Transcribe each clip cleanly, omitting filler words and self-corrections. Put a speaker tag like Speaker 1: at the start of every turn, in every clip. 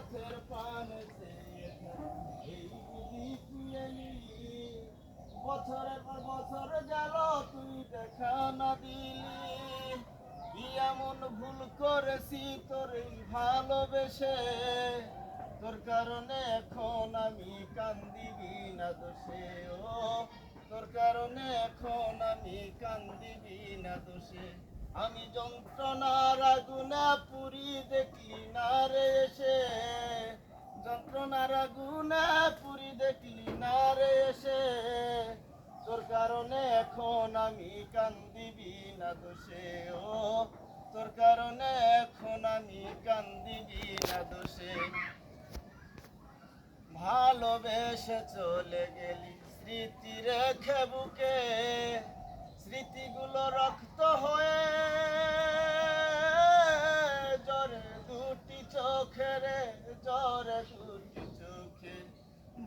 Speaker 1: পথের পানে চেয়ে থাকি, এই বুঝি তুই এলি। বছরের পর বছর গেল তুই দেখা না দিলি। কি এমন ভুল করেছি তোর এই ভালোবেসে, তোর কারণে এখন আমি কান্দি বিনা দোষে। ও তোর কারণে এখন আমি কান্দি বিনা দোষে। আমি যন্ত্রণার আগুনে পুরি দেখলি না রে এসে, যন্ত্রণার আগুনে পুরি দেখলি না রে এসে। তোর কারণে এখন আমি কান্দি বিনা দোষে। ও তোর কারণে এখন আমি কান্দি বিনা দোষে। ভালোবেসে চলে গেলি স্মৃতি রেখে বুকে, স্মৃতিগুলো রক্ত হয়ে জ্বরে দুটি চোখে রে, জ্বরে দুটি চোখে।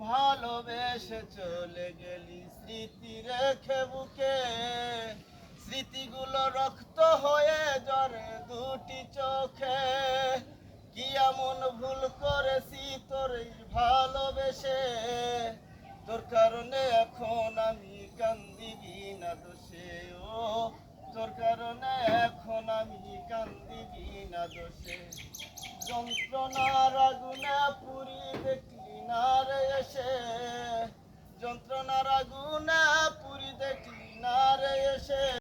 Speaker 1: ভালোবেসে চলে গেলি স্মৃতি রেখে বুকে, স্মৃতিগুলো রক্ত হয়ে জ্বরে দুটি চোখে। কি এমন ভুল করেছি তোর এই ভালোবেসে, তোর কারণে এখন আমি কান্দি বিনা দোষে। ও তোর কারণে এখন আমি কান্দি বিনা দোষে। যন্ত্রণার আগুনে পুরি দেখলি না রে এসে, যন্ত্রণার আগুন